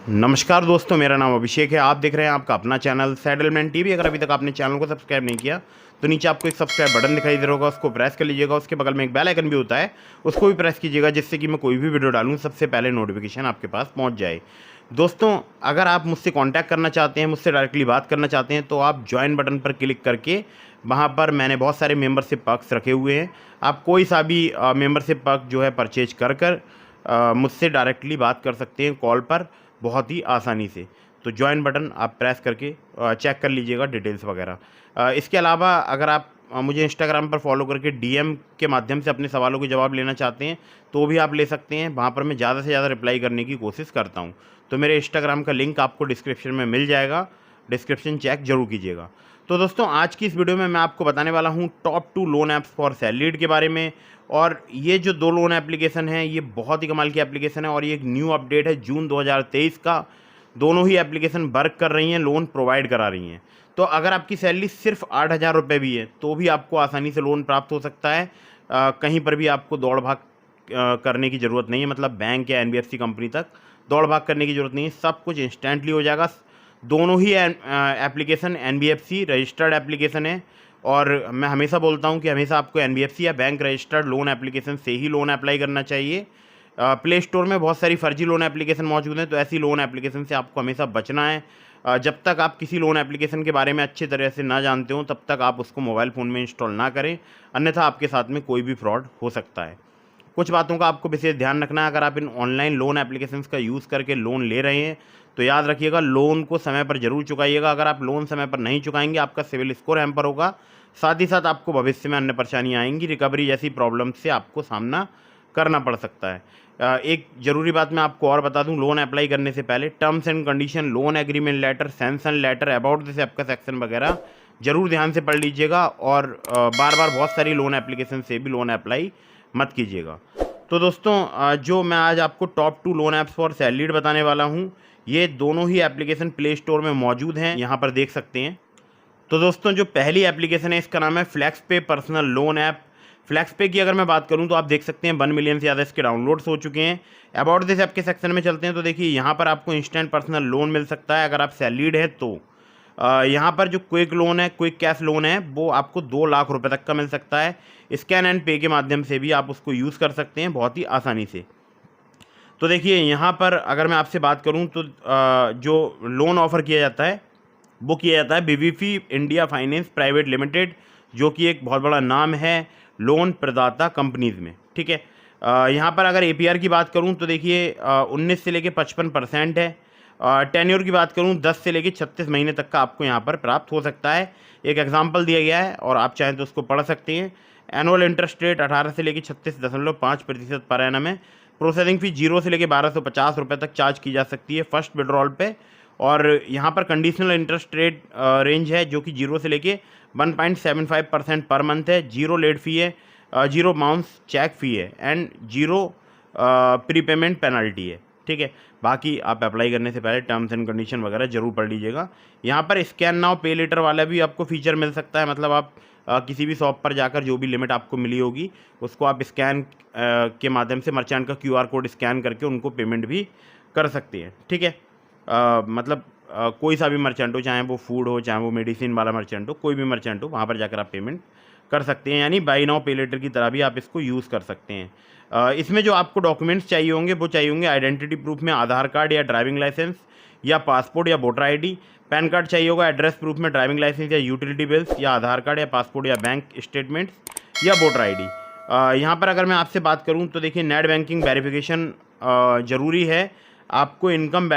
नमस्कार दोस्तों, मेरा नाम अभिषेक है। आप देख रहे हैं आपका अपना चैनल सेटलमेंट टीवी। अगर अभी तक आपने चैनल को सब्सक्राइब नहीं किया तो नीचे आपको एक सब्सक्राइब बटन दिखाई दे रहा होगा, उसको प्रेस कर लीजिएगा। उसके बगल में एक बेल आइकन भी होता है, उसको भी प्रेस कीजिएगा, जिससे कि मैं कोई भी वीडियो डालूँ सबसे पहले नोटिफिकेशन आपके पास पहुँच जाए। दोस्तों, अगर आप मुझसे कॉन्टैक्ट करना चाहते हैं, मुझसे डायरेक्टली बात करना चाहते हैं, तो आप ज्वाइन बटन पर क्लिक करके वहाँ पर मैंने बहुत सारे मेंबरशिप पर्क्स रखे हुए हैं। आप कोई सा भी मेंबरशिप पर्क जो है परचेज कर मुझसे डायरेक्टली बात कर सकते हैं कॉल पर, बहुत ही आसानी से। तो जॉइन बटन आप प्रेस करके चेक कर लीजिएगा डिटेल्स वगैरह। इसके अलावा अगर आप मुझे इंस्टाग्राम पर फॉलो करके डीएम के माध्यम से अपने सवालों के जवाब लेना चाहते हैं तो भी आप ले सकते हैं। वहाँ पर मैं ज़्यादा से ज़्यादा रिप्लाई करने की कोशिश करता हूँ। तो मेरे इंस्टाग्राम का लिंक आपको डिस्क्रिप्शन में मिल जाएगा, डिस्क्रिप्शन चेक जरूर कीजिएगा। तो दोस्तों, आज की इस वीडियो में मैं आपको बताने वाला हूँ top 2 loan apps for salaried के बारे में। और ये जो 2 लोन एप्लीकेशन हैं, ये बहुत ही कमाल की एप्लीकेशन है और ये एक न्यू अपडेट है जून 2023 का। दोनों ही एप्लीकेशन वर्क कर रही हैं, लोन प्रोवाइड करा रही हैं। तो अगर आपकी सैलरी सिर्फ 8,000 रुपये भी है तो भी आपको आसानी से लोन प्राप्त हो सकता है। कहीं पर भी आपको दौड़ भाग करने की ज़रूरत नहीं है, मतलब बैंक या एनबीएफसी कंपनी तक दौड़ भाग करने की ज़रूरत नहीं है। सब कुछ इंस्टेंटली हो जाएगा। दोनों ही एप्लीकेशन एनबीएफसी रजिस्टर्ड एप्लीकेशन है। और मैं हमेशा बोलता हूं कि हमेशा आपको एनबीएफसी या बैंक रजिस्टर्ड लोन एप्लीकेशन से ही लोन अप्लाई करना चाहिए। प्ले स्टोर में बहुत सारी फर्जी लोन एप्लीकेशन मौजूद हैं, तो ऐसी लोन एप्लीकेशन से आपको हमेशा बचना है। जब तक आप किसी लोन एप्लीकेशन के बारे में अच्छी तरह से ना जानते हो तब तक आप उसको मोबाइल फ़ोन में इंस्टॉल ना करें, अन्यथा आपके साथ में कोई भी फ्रॉड हो सकता है। कुछ बातों का आपको विशेष ध्यान रखना है। अगर आप इन ऑनलाइन लोन एप्लीकेशंस का यूज़ करके लोन ले रहे हैं तो याद रखिएगा, लोन को समय पर ज़रूर चुकाइएगा। अगर आप लोन समय पर नहीं चुकाएंगे, आपका सिविल स्कोर हैम्पर होगा। साथ ही साथ आपको भविष्य में अन्य परेशानियाँ आएंगी, रिकवरी जैसी प्रॉब्लम से आपको सामना करना पड़ सकता है। एक ज़रूरी बात मैं आपको और बता दूं, लोन अप्लाई करने से पहले terms and condition, loan agreement letter, sanction letter, about this app का सेक्शन वगैरह ज़रूर ध्यान से पढ़ लीजिएगा। और बार बार बहुत सारी लोन एप्लीकेशन से भी लोन अप्लाई मत कीजिएगा। तो दोस्तों, जो मैं आज आपको top 2 loan apps for salaried बताने वाला हूँ, ये दोनों ही एप्लीकेशन प्ले स्टोर में मौजूद हैं, यहाँ पर देख सकते हैं। तो दोस्तों, जो पहली एप्लीकेशन है इसका नाम है फ्लैक्स पे पर्सनल लोन ऐप। फ्लैक्स पे की अगर मैं बात करूं तो आप देख सकते हैं 1 मिलियन से ज़्यादा इसके डाउनलोड्स हो चुके हैं। अबाउट दिस ऐप के सेक्शन में चलते हैं तो देखिए, यहाँ पर आपको इंस्टेंट पर्सनल लोन मिल सकता है अगर आप सैलरीड है तो। यहाँ पर जो क्विक लोन है, क्विक कैश लोन है, वो आपको 2 लाख रुपए तक का मिल सकता है। स्कैन एंड पे के माध्यम से भी आप उसको यूज़ कर सकते हैं बहुत ही आसानी से। तो देखिए, यहाँ पर अगर मैं आपसे बात करूँ तो जो लोन ऑफ़र किया जाता है वो किया जाता है BVP India finance private limited, जो कि एक बहुत बड़ा नाम है लोन प्रदाता कंपनीज़ में। ठीक है, यहाँ पर अगर एपीआर की बात करूँ तो देखिए 19 से लेके 55% है। टेन्योर की बात करूँ 10 से लेके 36 महीने तक का आपको यहाँ पर प्राप्त हो सकता है। एक एग्जाम्पल दिया गया है और आप चाहें तो उसको पढ़ सकते हैं। एनुअल इंटरेस्ट रेट 18 से लेके 36.5% पर एनम है। प्रोसेसिंग फ़ी 0 से लेके 1250 रुपये तक चार्ज की जा सकती है फर्स्ट विड्रॉल पे। और यहाँ पर कंडीशनल इंटरेस्ट रेट रेंज है जो कि 0 से लेके 1.75% पर मंथ है। 0 लेट फ़ी है, 0 बाउंस चेक फ़ी है एंड 0 प्रीपेमेंट पेनल्टी है। ठीक है, बाकी आप अप्लाई करने से पहले टर्म्स एंड कंडीशन वगैरह जरूर पढ़ लीजिएगा। यहाँ पर स्कैन नाउ पे लेटर वाला भी आपको फीचर मिल सकता है, मतलब आप किसी भी शॉप पर जाकर जो भी लिमिट आपको मिली होगी उसको आप स्कैन के माध्यम से मर्चेंट का क्यूआर कोड स्कैन करके उनको पेमेंट भी कर सकते हैं। ठीक है, मतलब कोई सा भी मर्चेंट हो, चाहे वो फूड हो, चाहे वो मेडिसिन वाला मर्चेंट हो, कोई भी मर्चेंट हो, वहाँ पर जाकर आप पेमेंट कर सकते हैं। यानी बाई नाउ पे लेटर की तरह भी आप इसको यूज़ कर सकते हैं। इसमें जो आपको डॉक्यूमेंट्स चाहिए होंगे वो चाहिए होंगे आइडेंटिटी प्रूफ में आधार कार्ड या ड्राइविंग लाइसेंस या पासपोर्ट या वोटर आईडी। पैन कार्ड चाहिए होगा, एड्रेस प्रूफ में ड्राइविंग लाइसेंस या यूटिलिटी बिल्स या आधार कार्ड या पासपोर्ट या बैंक स्टेटमेंट्स या वोटर आईडी। यहाँ पर अगर मैं आपसे बात करूँ तो देखिए, नेट बैंकिंग वेरिफिकेशन ज़रूरी है आपको इनकम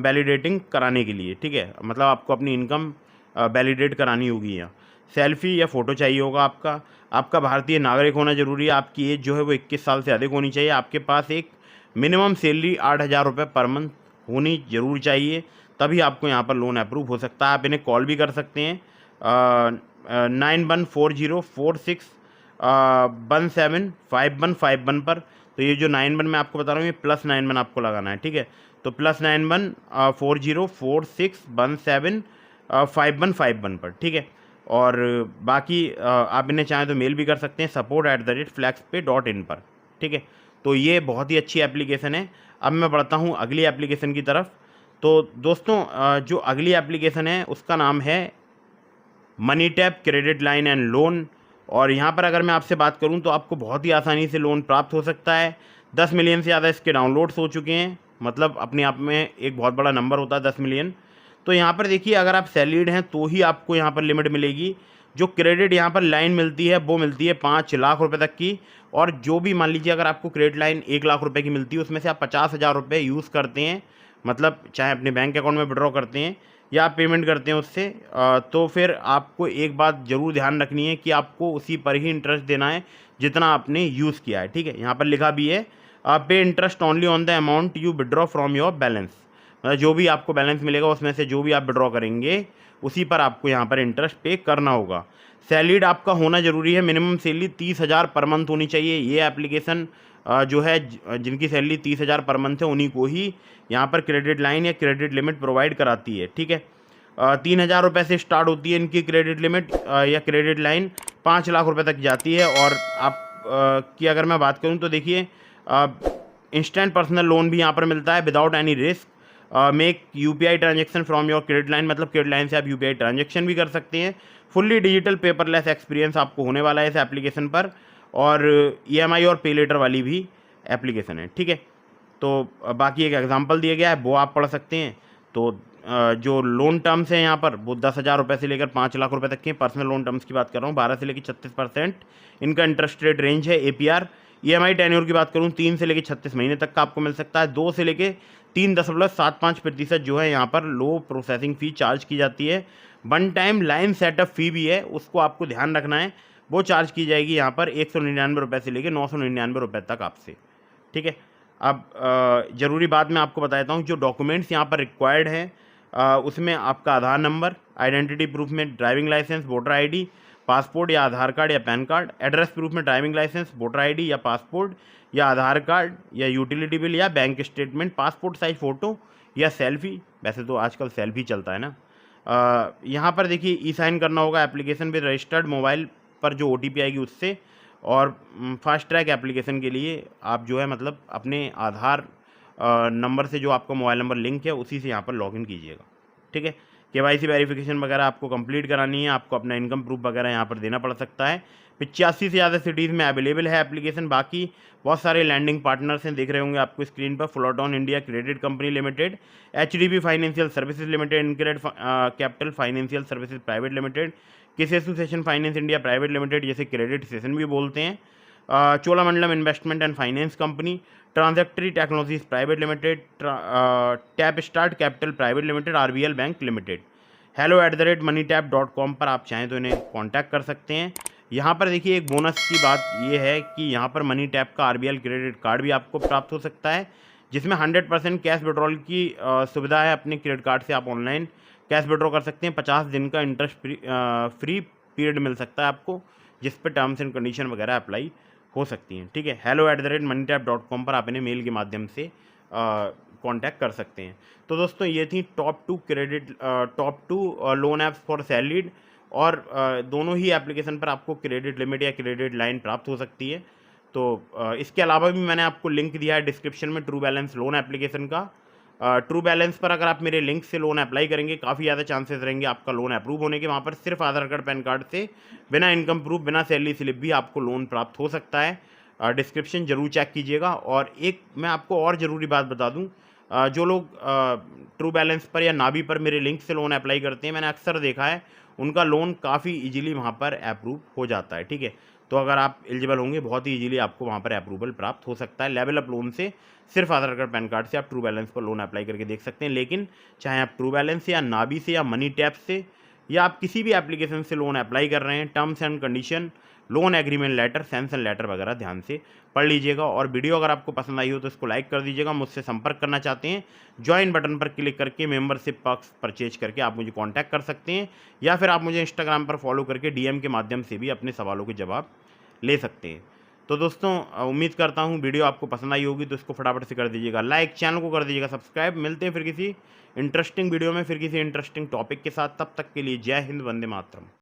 वैलिडेटिंग कराने के लिए। ठीक है, मतलब आपको अपनी इनकम वैलिडेट करानी होगी। यहाँ सेल्फी या फ़ोटो चाहिए होगा आपका भारतीय नागरिक होना ज़रूरी है। आपकी एज जो है वो 21 साल से अधिक होनी चाहिए। आपके पास एक मिनिमम सैलरी 8,000 रुपये पर मंथ होनी ज़रूर चाहिए, तभी आपको यहाँ पर लोन अप्रूव हो सकता है। आप इन्हें कॉल भी कर सकते हैं 914046175151 पर। तो ये जो 91 मैं आपको बता रहा हूँ, ये +91 आपको लगाना है। ठीक है, तो +91 4046175151 पर। ठीक है, और बाकी आप इन्हें चाहें तो मेल भी कर सकते हैं support@flexpay.in पर। ठीक है, तो ये बहुत ही अच्छी एप्लीकेशन है। अब मैं बढ़ता हूँ अगली एप्लीकेशन की तरफ। तो दोस्तों जो अगली एप्लीकेशन है उसका नाम है money tap credit line and loan. और यहाँ पर अगर मैं आपसे बात करूँ तो आपको बहुत ही आसानी से लोन प्राप्त हो सकता है। 10 मिलियन से ज़्यादा इसके डाउनलोड्स हो चुके हैं, मतलब अपने आप में एक बहुत बड़ा नंबर होता है 10 मिलियन। तो यहाँ पर देखिए, अगर आप सैलरीड हैं तो ही आपको यहाँ पर लिमिट मिलेगी। जो क्रेडिट यहाँ पर लाइन मिलती है वो मिलती है 5 लाख रुपए तक की। और जो भी मान लीजिए अगर आपको क्रेडिट लाइन 1 लाख रुपए की मिलती है, उसमें से आप 50,000 रुपये यूज़ करते हैं, मतलब चाहे अपने बैंक अकाउंट में विड्रॉ करते हैं या आप पेमेंट करते हैं उससे, तो फिर आपको एक बात ज़रूर ध्यान रखनी है कि आपको उसी पर ही इंटरेस्ट देना है जितना आपने यूज़ किया है। ठीक है, यहाँ पर लिखा भी है पे interest only on the amount you withdraw from your balance. मतलब जो भी आपको बैलेंस मिलेगा उसमें से जो भी आप विड्रॉ करेंगे उसी पर आपको यहाँ पर इंटरेस्ट पे करना होगा। सैलरीड आपका होना ज़रूरी है, मिनिमम सैलरी 30,000 पर मंथ होनी चाहिए। ये एप्लीकेशन जो है जिनकी सैलरी 30,000 पर मंथ है उन्हीं को ही यहाँ पर क्रेडिट लाइन या क्रेडिट लिमिट प्रोवाइड कराती है। ठीक है, 3,000 रुपये से स्टार्ट होती है इनकी क्रेडिट लिमिट या क्रेडिट लाइन, 5 लाख रुपए तक जाती है। और आप की अगर मैं बात करूँ तो देखिए, इंस्टेंट पर्सनल लोन भी यहाँ पर मिलता है without any risk. Make UPI transaction from your credit line, मतलब क्रेडिट लाइन से आप यूपीआई ट्रांजेक्शन भी कर सकते हैं। फुल्ली डिजिटल पेपरलेस एक्सपीरियंस आपको होने वाला है इस एप्लीकेशन पर। और ईएमआई और पे लेटर वाली भी एप्लीकेशन है। ठीक है, तो बाकी एक एग्जांपल दिया गया है वो आप पढ़ सकते हैं। तो जो लोन टर्म्स हैं यहाँ पर वो 10,000 रुपये से लेकर 5 लाख रुपए तक के पर्सनल लोन टर्म्स की बात कर रहा हूँ। 12 से लेकर 36% इनका इंटरेस्ट रेट रेंज है एपीआर। ईएमआई टेन्योर की बात करूँ 3 से लेकर 36 महीने तक का आपको मिल सकता है। 2 से लेकर 3.75% जो है यहाँ पर लो प्रोसेसिंग फ़ी चार्ज की जाती है। वन टाइम लाइन सेटअप फ़ी भी है, उसको आपको ध्यान रखना है, वो चार्ज की जाएगी यहाँ पर 199 रुपये से लेकर 999 रुपये तक आपसे। ठीक है, अब ज़रूरी बात मैं आपको बता देता हूँ, जो डॉक्यूमेंट्स यहाँ पर रिक्वायर्ड हैं उसमें आपका आधार नंबर, आइडेंटिटी प्रूफ में driving licence, voter ID, passport या आधार कार्ड या पैन कार्ड, एड्रेस प्रूफ में ड्राइविंग लाइसेंस, वोटर आईडी या पासपोर्ट या आधार कार्ड या यूटिलिटी बिल या bank statement, passport size photo या सेल्फी। वैसे तो आजकल सेल्फी चलता है ना। यहाँ पर देखिए ई साइन करना होगा एप्लीकेशन विद रजिस्टर्ड मोबाइल पर जो ओटीपी आएगी उससे। और फास्ट ट्रैक एप्लीकेशन के लिए आप जो है मतलब अपने आधार नंबर से जो आपका मोबाइल नंबर लिंक है उसी से यहाँ पर लॉगिन कीजिएगा। ठीक है, केवाईसी वेरिफिकेशन वगैरह आपको कंप्लीट करानी है, आपको अपना इनकम प्रूफ वगैरह यहाँ पर देना पड़ सकता है। 85 से ज़्यादा सिटीज़ में अवेलेबल है एप्लीकेशन। बाकी बहुत सारे लैंडिंग पार्टनर्स हैं, देख रहे होंगे आपको स्क्रीन पर। Fullerton India credit company limited, HDB financial services limited, InCred capital financial services private limited, किस association finance India private limited, जैसे क्रेडिट सेशन भी बोलते हैं, Cholamandalam investment and finance company, Transactree technologies private limited, tap start capital private limited, RBL bank limited. hello@moneytap.com पर आप चाहें तो इन्हें कांटेक्ट कर सकते हैं। यहाँ पर देखिए एक बोनस की बात ये है कि यहाँ पर मनी टैप का आरबीएल क्रेडिट कार्ड भी आपको प्राप्त हो सकता है, जिसमें 100% कैश विड्रॉल की सुविधा है। अपने क्रेडिट कार्ड से आप ऑनलाइन कैश विड्रॉ कर सकते हैं। 50 दिन का इंटरेस्ट फ्री पीरियड मिल सकता है आपको, जिस पर टर्म्स एंड कंडीशन वगैरह अप्लाई हो सकती हैं। ठीक है, hello@moneytap.com पर आप इन्हें मेल के माध्यम से कांटेक्ट कर सकते हैं। तो दोस्तों ये थी top 2 loan apps for salaried. और दोनों ही एप्लीकेशन पर आपको क्रेडिट लिमिट या क्रेडिट लाइन प्राप्त हो सकती है। तो इसके अलावा भी मैंने आपको लिंक दिया है डिस्क्रिप्शन में ट्रू बैलेंस लोन एप्लीकेशन का। ट्रू बैलेंस पर अगर आप मेरे लिंक से लोन अप्लाई करेंगे काफ़ी ज़्यादा चांसेस रहेंगे आपका लोन अप्रूव होने के। वहाँ पर सिर्फ आधार कार्ड पैन कार्ड से, बिना इनकम प्रूफ, बिना सैलरी स्लिप भी आपको लोन प्राप्त हो सकता है। डिस्क्रिप्शन जरूर चेक कीजिएगा। और एक मैं आपको और ज़रूरी बात बता दूँ, जो लोग ट्रू बैलेंस पर या नाबी पर मेरे लिंक से लोन अप्लाई करते हैं, मैंने अक्सर देखा है उनका लोन काफ़ी इजीली वहाँ पर अप्रूव हो जाता है। ठीक है, तो अगर आप एलिजिबल होंगे बहुत ही इजीली आपको वहाँ पर अप्रूवल प्राप्त हो सकता है। लेवल अप लोन से सिर्फ आधार कार्ड पैन कार्ड से आप ट्रू बैलेंस पर लोन अप्लाई करके देख सकते हैं। लेकिन चाहे आप ट्रू बैलेंस से या नाबी से या मनी टैप से या आप किसी भी एप्लीकेशन से लोन अप्लाई कर रहे हैं, terms and condition, loan agreement letter, sanction letter वगैरह ध्यान से पढ़ लीजिएगा। और वीडियो अगर आपको पसंद आई हो तो इसको लाइक कर दीजिएगा। मुझसे संपर्क करना चाहते हैं, ज्वाइन बटन पर क्लिक करके मेंबरशिप पॉक्स परचेज करके आप मुझे कांटेक्ट कर सकते हैं, या फिर आप मुझे इंस्टाग्राम पर फॉलो करके डीएम के माध्यम से भी अपने सवालों के जवाब ले सकते हैं। तो दोस्तों उम्मीद करता हूँ वीडियो आपको पसंद आई होगी, तो इसको फटाफट से कर दीजिएगा लाइक, चैनल को कर दीजिएगा सब्सक्राइब। मिलते हैं फिर किसी इंटरेस्टिंग वीडियो में, फिर किसी इंटरेस्टिंग टॉपिक के साथ। तब तक के लिए जय हिंद, वंदे मातरम।